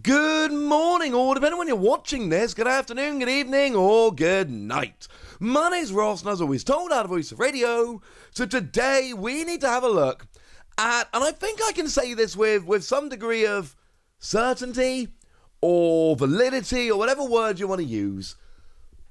Good morning, or depending on when you're watching this, good afternoon, good evening, or good night. My name's Ross, and as always told, out of Voice of Radio. So today we need to have a look at, and I think I can say this with some degree of certainty or validity or whatever word you want to use,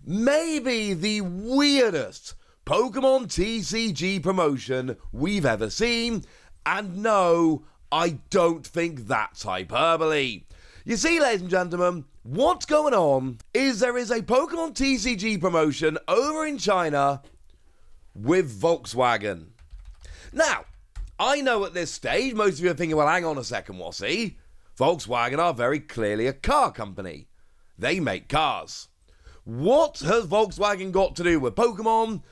maybe the weirdest Pokemon TCG promotion we've ever seen. And no, I don't think that's hyperbole. You see, ladies and gentlemen, what's going on is there is a Pokemon TCG promotion over in China with Volkswagen. Now, I know at this stage, most of you are thinking, well, hang on a second, Wassy. Volkswagen are very clearly a car company. They make cars. What has Volkswagen got to do with Pokemon?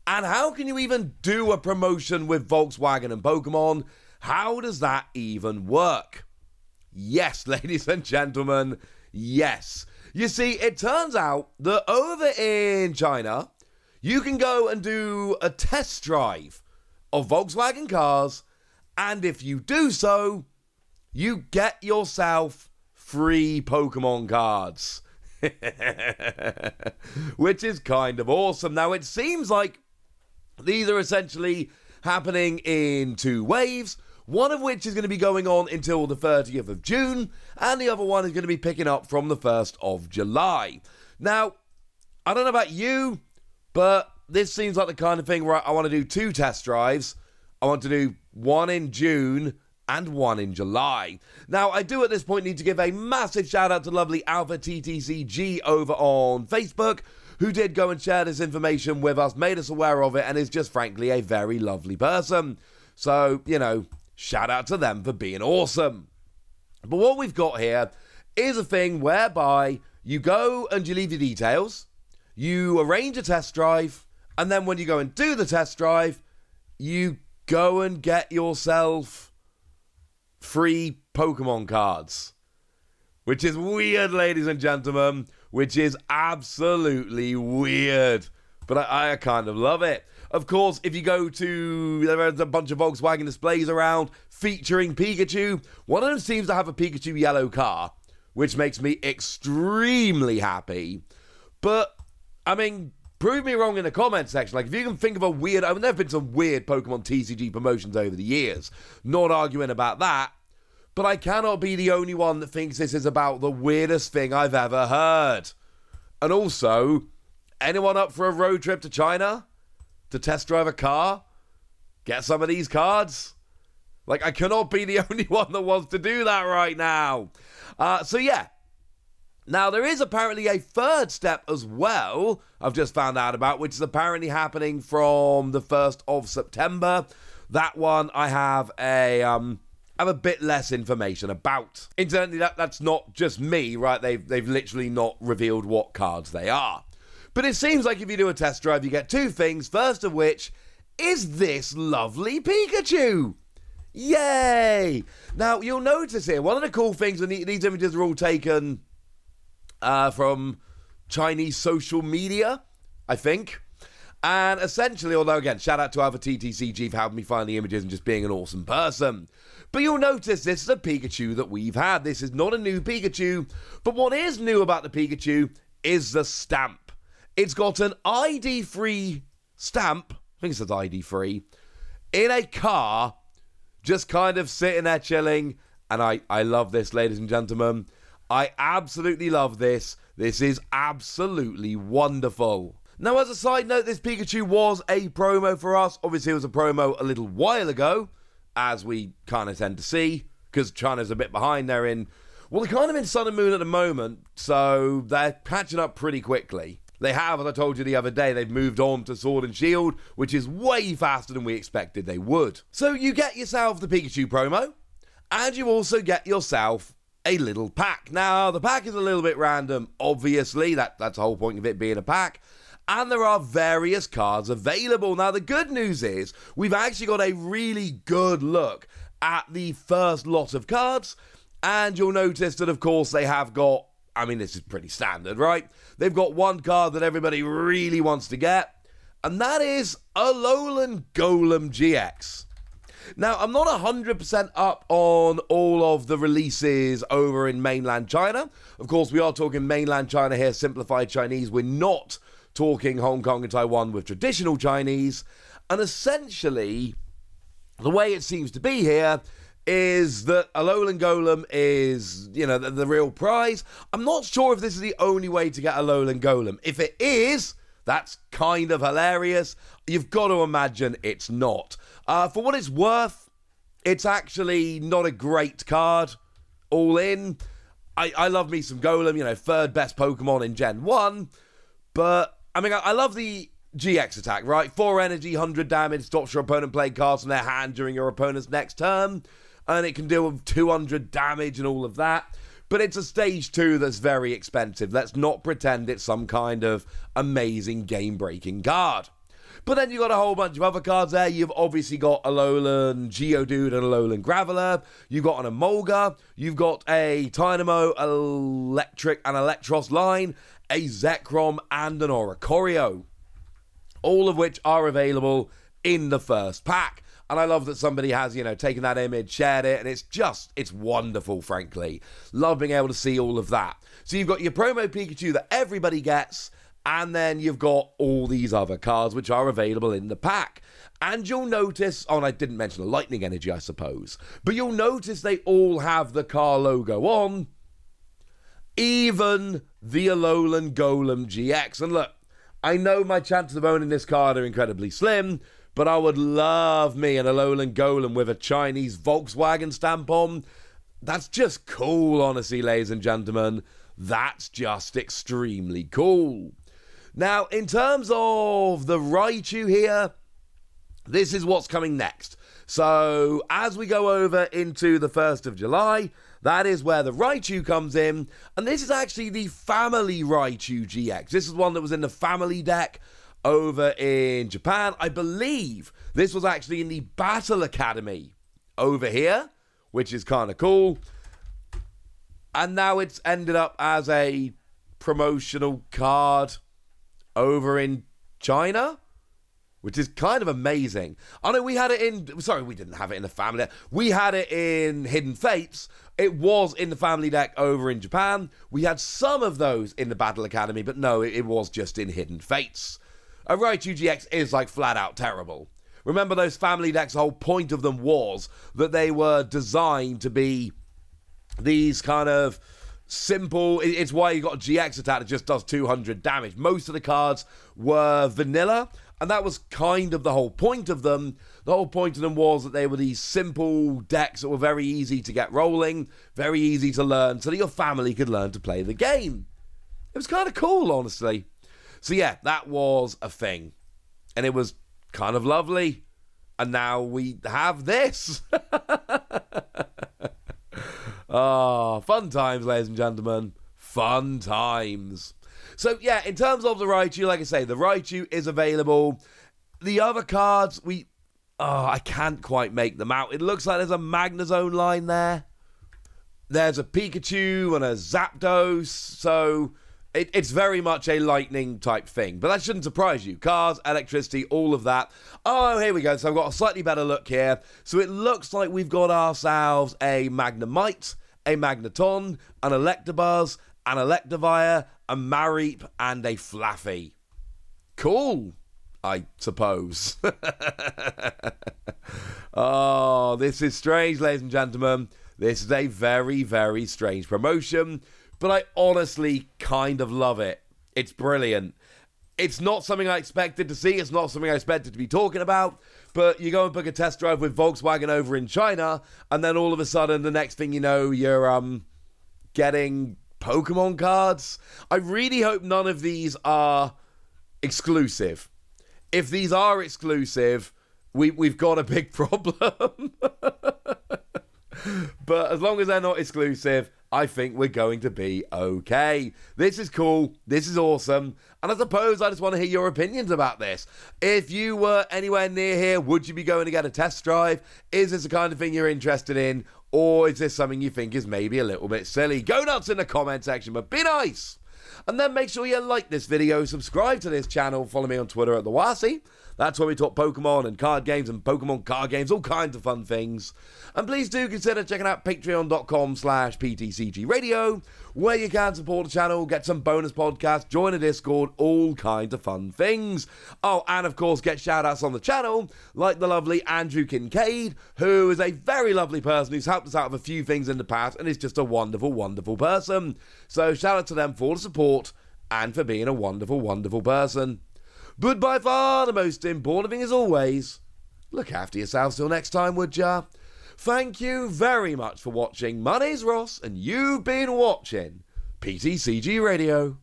And how can you even do a promotion with Volkswagen and Pokemon? How does that even work? Yes, ladies and gentlemen, yes. You see, it turns out that over in China, you can go and do a test drive of Volkswagen cars, and if you do so, you get yourself free Pokemon cards. Which is kind of awesome. Now, it seems like these are essentially happening in two waves, one of which is going to be going on until the 30th of June, and the other one is going to be picking up from the 1st of July. Now, I don't know about you, but this seems like the kind of thing where I want to do two test drives. I want to do one in June and one in July. Now, I do at this point need to give a massive shout out to lovely Alpha TTCG over on Facebook, who did go and share this information with us, made us aware of it, and is just frankly a very lovely person. So, you know, shout out to them for being awesome. But what we've got here is a thing whereby you go and you leave your details, you arrange a test drive, and then when you go and do the test drive, you go and get yourself free Pokemon cards. Which is weird, ladies and gentlemen. Which is absolutely weird. But I kind of love it. Of course, if you go to, there's a bunch of Volkswagen displays around featuring Pikachu. One of them seems to have a Pikachu yellow car, which makes me extremely happy. But, I mean, prove me wrong in the comment section. Like, if you can think of a weird, I mean, there have been some weird Pokemon TCG promotions over the years. Not arguing about that. But I cannot be the only one that thinks this is about the weirdest thing I've ever heard. And also, anyone up for a road trip to China to test drive a car? Get some of these cards? Like, I cannot be the only one that wants to do that right now. So yeah. Now, there is apparently a third step as well, I've just found out about, which is apparently happening from the 1st of September. That one I have a bit less information about. Incidentally, that's not just me, right? They've literally not revealed what cards they are. But it seems like if you do a test drive, you get two things, first of which is this lovely Pikachu. Yay! Now, you'll notice here, one of the cool things, and these images are all taken from Chinese social media, I think. And essentially, although again, shout out to Alpha TTCG for helping me find the images and just being an awesome person. But you'll notice this is a Pikachu that we've had. This is not a new Pikachu. But what is new about the Pikachu is the stamp. It's got an ID-free stamp, I think it says ID-free, in a car, just kind of sitting there chilling. And I love this, ladies and gentlemen. I absolutely love this. This is absolutely wonderful. Now, as a side note, this Pikachu was a promo for us. Obviously, it was a promo a little while ago, as we kind of tend to see, because China's a bit behind. They're kind of in Sun and Moon at the moment, so they're catching up pretty quickly. They have, as I told you the other day, they've moved on to Sword and Shield, which is way faster than we expected they would. So you get yourself the Pikachu promo, and you also get yourself a little pack. Now, the pack is a little bit random, obviously. That's the whole point of it being a pack. And there are various cards available. Now, the good news is we've actually got a really good look at the first lot of cards. And you'll notice that, of course, they have got, I mean, this is pretty standard, right? They've got one card that everybody really wants to get. And that is Alolan Golem GX. Now, I'm not 100% up on all of the releases over in mainland China. Of course, we are talking mainland China here, simplified Chinese. We're not talking Hong Kong and Taiwan with traditional Chinese. And essentially, the way it seems to be here is that Alolan Golem is, the real prize. I'm not sure if this is the only way to get Alolan Golem. If it is, that's kind of hilarious. You've got to imagine it's not. For what it's worth, it's actually not a great card. All in. I love me some Golem, third best Pokemon in Gen 1. But, I love the GX attack, right? 4 energy, 100 damage, stops your opponent playing cards from their hand during your opponent's next turn. And it can deal with 200 damage and all of that. But it's a stage 2 that's very expensive. Let's not pretend it's some kind of amazing game-breaking card. But then you've got a whole bunch of other cards there. You've obviously got Alolan Geodude and Alolan Graveler. You've got an Emolga. You've got a Tynamo, Electric and Electros line, a Zekrom, and an Oricorio. All of which are available in the first pack. And I love that somebody has, taken that image, shared it, and it's wonderful, frankly. Love being able to see all of that. So you've got your promo Pikachu that everybody gets, and then you've got all these other cards which are available in the pack. And you'll notice, and I didn't mention the Lightning Energy, I suppose, but you'll notice they all have the car logo on, even the Alolan Golem GX. And look, I know my chances of owning this card are incredibly slim, but I would love me an Alolan Golem with a Chinese Volkswagen stamp on. That's just cool, honestly, ladies and gentlemen. That's just extremely cool. Now, in terms of the Raichu here, this is what's coming next. So, as we go over into the 1st of July, that is where the Raichu comes in. And this is actually the Family Raichu GX. This is one that was in the Family deck over in Japan. I believe this was actually in the Battle Academy over here, which is kind of cool. And now it's ended up as a promotional card over in China, which is kind of amazing. I know we had it in... Sorry, we didn't have it in the Family deck. We had it in Hidden Fates. It was in the Family deck over in Japan. We had some of those in the Battle Academy, but no, it was just in Hidden Fates. A Raichu GX is like flat out terrible. Remember those Family decks, the whole point of them was that they were designed to be these kind of simple... It's why you got a GX attack that just does 200 damage. Most of the cards were vanilla, and that was kind of the whole point of them. The whole point of them was that they were these simple decks that were very easy to get rolling, very easy to learn, so that your family could learn to play the game. It was kind of cool, honestly. So yeah, that was a thing. And it was kind of lovely. And now we have this. Oh, fun times, ladies and gentlemen. Fun times. So yeah, in terms of the Raichu, like I say, the Raichu is available. The other cards, I can't quite make them out. It looks like there's a Magnezone line there. There's a Pikachu and a Zapdos. So it's very much a lightning type thing. But that shouldn't surprise you. Cars, electricity, all of that. Oh, here we go. So I've got a slightly better look here. So it looks like we've got ourselves a Magnemite, a Magneton, an Electabuzz, an Electivire, a Mareep, and a Flaffy. Cool, I suppose. Oh, this is strange, ladies and gentlemen. This is a very, very strange promotion, but I honestly kind of love it. It's brilliant. It's not something I expected to see. It's not something I expected to be talking about. But you go and book a test drive with Volkswagen over in China, and then all of a sudden, the next thing you know, you're getting Pokemon cards. I really hope none of these are exclusive. If these are exclusive, we've got a big problem. But as long as they're not exclusive, I think we're going to be okay. This is cool. This is awesome. And I suppose I just want to hear your opinions about this. If you were anywhere near here, would you be going to get a test drive? Is this the kind of thing you're interested in? Or is this something you think is maybe a little bit silly? Go nuts in the comment section, but be nice. And then make sure you like this video, subscribe to this channel, follow me on Twitter at TheWasi. That's where we talk Pokemon and card games and Pokemon card games, all kinds of fun things. And please do consider checking out patreon.com/PTCG Radio, where you can support the channel, get some bonus podcasts, join a Discord, all kinds of fun things. Oh, and of course, get shout-outs on the channel, like the lovely Andrew Kincaid, who is a very lovely person who's helped us out with a few things in the past and is just a wonderful, wonderful person. So shout out to them for the support and for being a wonderful, wonderful person. But by far the most important thing is always, look after yourselves till next time, would ya? Thank you very much for watching. My name's Ross, and you've been watching PTCG Radio.